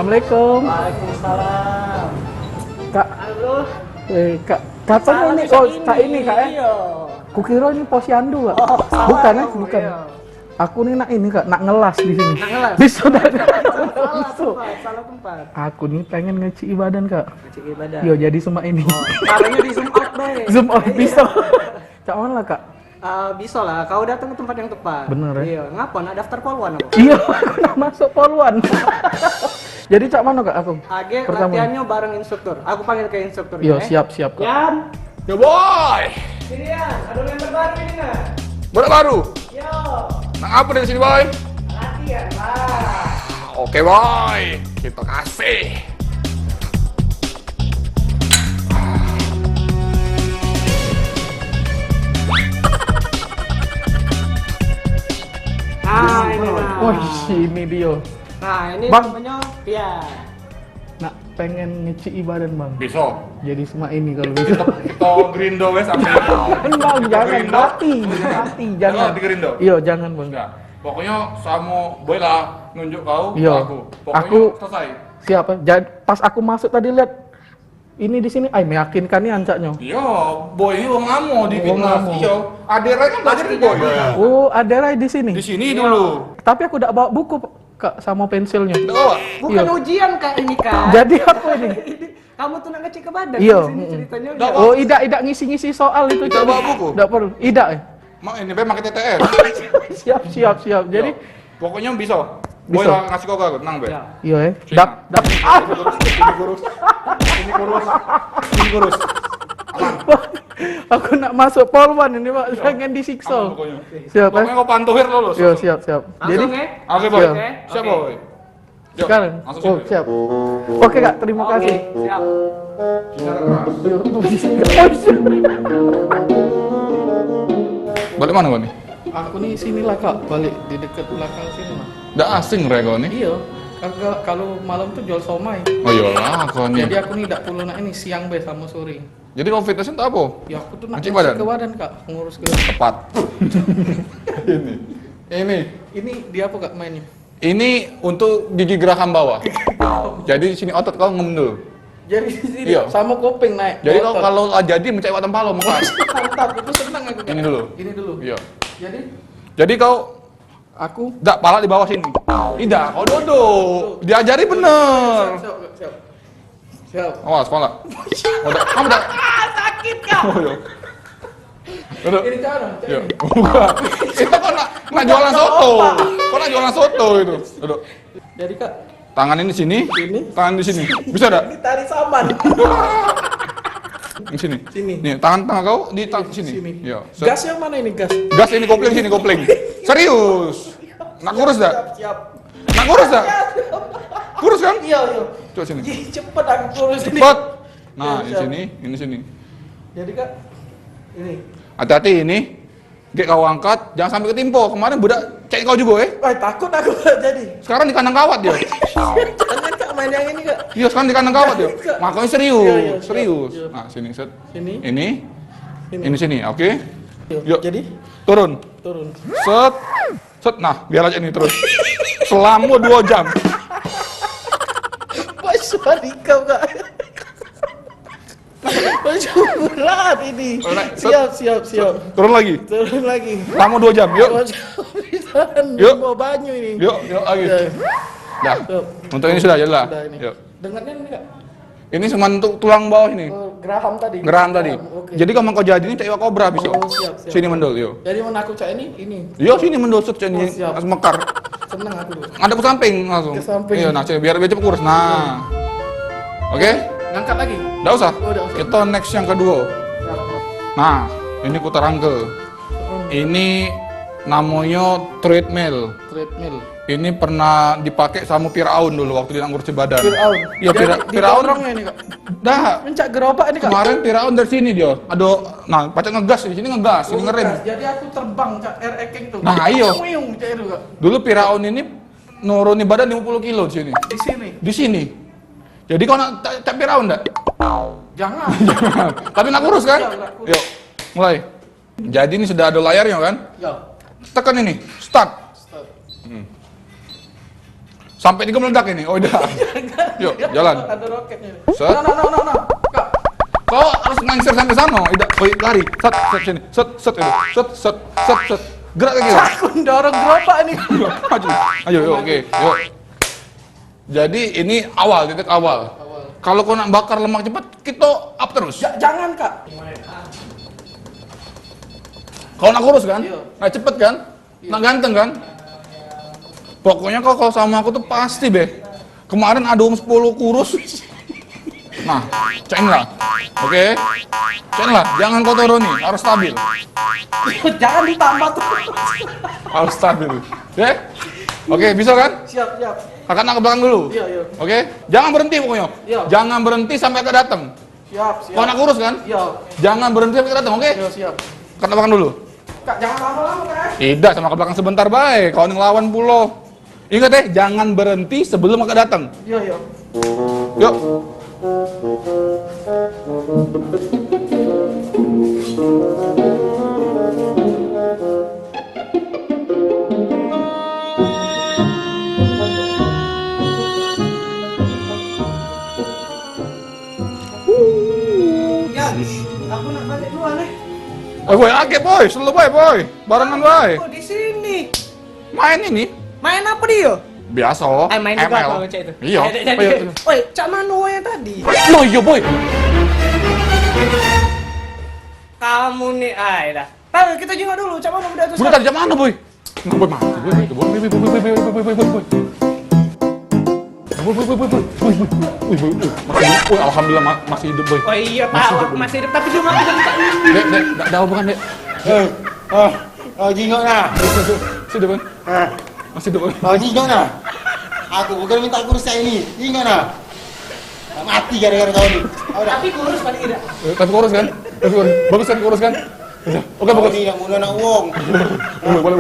Assalamualaikum. Waalaikumsalam. Kak, Halo. kak, katanya ini, oh, kak ini kak ya? Iya. Kukira ini posyandu kak. Oh, salah Bukan ya, kamu, bukan. iya. Aku nih nak ini kak, nak ngelas di sini. Nak ngelas? Bisa dah. Salah tempat. Aku nih pengen ngeci badan kak. Cek ibadah. Yo jadi semua ini. Caranya di zoom out deh. Zoom out bisa. Cak mana lah kak? Bisa lah, kau datang ke tempat yang tepat. Bener ya? Iya, ngapa? Nak daftar poluan aku? Iya, aku nak masuk poluan. Jadi cak mana kak aku? Age Pertama. latihannya bareng instruktur. Aku panggil ke instruktur. Yo siap siap kak. Yan, Yo boy, sini Yan. Ada member baru ini nggak? bola baru. Yo, Nah apa dari sini boy? latihan lah. Oke boy, kita kasih. Nah, ini nah. Wah ini dia. Nah, ini Bang. namanya Pian. Nak pengen ngeci badan bang. Bisa. Jadi semua ini kalau bisa. Kita grindo wes sampai. Kan bang jangan Gerindo. mati, jangan. Di gerindo. Iya jangan bang. Enggak. Pokoknya sama boy lah nunjuk kau ke Iya. aku. Pokoknya Aku- selesai. Siapa? Jadi pas aku masuk tadi lihat ini di sini, ay meyakinkan nih ancaknya. Iya, boy ini wong amo di Wong fitness. amo. Iya, Adera kan belajar di boy. Oh ada Rai di sini. Di sini dulu. Tapi aku udah bawa buku kak sama pensilnya. Oh, Bukan Iya. ujian kak ini kak. Jadi apa ini? Kamu tuh nak ngecek ke badan. Iya. Di sini ceritanya. Nggak, udah. Oh idak ngisi-ngisi soal itu. Tidak bawa buku? Tidak perlu. Idak ya. mak ini be pakai TTS. Siap. Jadi Yo. Pokoknya bisa. Boy Bisa. lah ngasih kau ke tenang be. Ya. iya ya. Sini. Dap. Ini kurus. Ini kurus. Ini kurus. Aman. Aku nak masuk polwan ini pak. Jangan disiksa. Aman pokoknya. Siap ya. Pokoknya kau pantuhir lulus. Yo siap. Jadi Langsung ya. Oke boy. Siap. Siap Oke. boy. Yuk, sekarang. langsung Oh sini. siap. Oke kak, terima kasih. Siap. Bicara keras. Oh, siap. Balik mana kau nih? Aku nih sinilah kak, balik di dekat belakang sini mah. Udah asing re kau nih. Iya. Kalau malam tuh jual somai. Oh iyalah kau nih. Jadi aku nih tidak perlu nak ini siang be sama sore. Jadi kau fitness itu apa? Ya aku tuh nak Ngecek ngecek badan? ke badan kak, ngurus ke. Tepat. Ini. Ini dia apa kak mainnya? Ini untuk gigi geraham bawah. Jadi di sini otot kau ngemdul. Jadi di sini Iya. sama kuping naik. Jadi kau Otot. kalau jadi mencari watan palo mengelas. mantap, itu senang aku. Kak. Ini dulu. Ini dulu. Iya. Jadi Jadi kau aku enggak pala di bawah sini. Tidak, kau duduk. Diajari bener. Siap. Awas, pala. Kamu udah. Sakit kak. Oh, iya. Duduk. Ini cara. Iya. Bukan. Itu kau nak jualan soto. Kau nak jualan soto itu. Duduk. Jadi kak, Tangan ini sini. Ini. Tangan di sini. Bisa enggak? ditarik saman. Di sini. Sini. Nih, tangan kau di sini. Sini. Iya. Gas yang mana ini gas? Gas ini kopling sini kopling. Serius. Nak kurus enggak? Siap. Nak kurus enggak? Kurus kan? Iya. Coba sini. Ih, cepet aku turun sini. Cepat. Nah, Siap. ini sini. Jadi kak, ini. Hati-hati ini. Gek kau angkat, jangan sampai ketimpo. Kemarin budak cek kau juga Wah takut aku kak jadi. Sekarang di kandang kawat dia. Jangan kak main yang ini kak. Iya, sekarang di kandang kawat dia. Makanya serius, Iya, siap, serius. siap. Nah, sini set. Sini. Ini sini, oke? Yuk. Jadi Turun. turun. Set. Set. Nah, biar aja ini terus. Selama 2 jam. Wah suara kau kak. Wah berat ini. Set. Siap. Turun lagi. Turun lagi. Selama 2 jam. Yuk. Yuk. Bawa banyu ini. Yuk lagi. Ya. Dah. Yuk. Untuk ini sudah jelas. Udah ini. Yuk. Dengarnya ini kak. Ini cuma untuk tulang bawah ini. Oh, geraham tadi. Geraham tadi. Oke. Jadi kalau mau kau jadi ini cek kobra bisa. Oh, siap. Sini mendul, yuk. Jadi mana aku cak ini. Yo sini mendul set Oh, ini siap. langsung mekar. Seneng aku tuh. Ada ke samping langsung. Ke samping. Iya, nah biar cepet kurus. Nah. Oke? Ngangkat lagi. Nggak usah. Oh, nggak usah. Kita next yang kedua. Nah, ini ku terangke. Ini namanya treadmill. Treadmill. Ini pernah dipakai sama Firaun dulu waktu dia ngurus badan. Firaun. Iya, Firaun. Didorongnya ini kak. Dah. Mencak gerobak ini kak. Kemarin Firaun dari sini dia. Aduh, nah, pacak ngegas di sini ngegas, ini ngerem. Jadi aku terbang cak air ekeng tuh. Nah, iya. Muyung cak itu kak. Dulu Firaun ini nurunin badan 50 kilo di sini. Di sini. Di sini. Jadi kau nak cak Firaun enggak? Jangan. Tapi nak kurus kan? Iya, nak kurus. Yuk, mulai. Jadi ini sudah ada layarnya kan? Ya. Tekan ini, start. Start. Sampai 3 meledak ini. Oh, udah. Yuk, jalan. Ada roketnya. Set. No. Kak. Kau harus ngangsir sampai sana. Ida, lari. Set sini. Set itu. Set. Gerak lagi. Aku dorong gerobak ini. Maju. Ayo, yuk, oke. Yuk. Jadi ini titik awal. Kalau kau nak bakar lemak cepat, kita up terus. Jangan, Kak. Kau nak kurus kan? Iya. Nak cepet kan? Nak ganteng kan? Pokoknya kau kalau sama aku tuh pasti, Be. Kemarin ada 10 kurus. Nah, ceng lah. Oke? Ceng lah, jangan kau turuni, harus stabil. Jangan ditambah tuh. Harus stabil. Oke? Oke, bisa kan? Siap. Kakak nak ke belakang dulu. Iya. Oke? Jangan berhenti pokoknya. Iya. Jangan berhenti sampai kakak datang. Siap. Kau nak kurus kan? Iya. Jangan berhenti sampai kakak datang, oke? Iya, siap. Kakak ke belakang dulu. Kak, jangan lama-lama, Kak. Tidak, sama ke belakang sebentar baik. Kau ngelawan pulau. Ingat jangan berhenti sebelum kakak datang. Iya. Yuk. Ya, aku nak balik duluan nih. Boy, ake boy, selalu boy. Barengan boy. Oh, di sini. Main ini. Main apa dia? Biasa. Main juga ML. kalau cek itu. Iya. Jadi. Woi, cak mano yang tadi? Oh iya boy. Kamu nih, dah. Tahu kita juga dulu, cak mano udah tuh. Bukan tadi jam mana boy? Nggak boy mati. Boy. Boy, alhamdulillah masih hidup boy. Oh iya, tahu aku masih hidup, tapi dia mati dan tak ini. Dek, dah bukan dek. Jingok nah. Masih hidup kan? Masih hidup kan? Jingok nah. Aku bukan minta kurus saya ini. Jingok nah. Mati gara-gara kau ini. Tapi kurus paling tidak. Tapi kurus kan? Bagus kan kurus kan? Oke bagus. Ini yang muda nak uang. Boleh.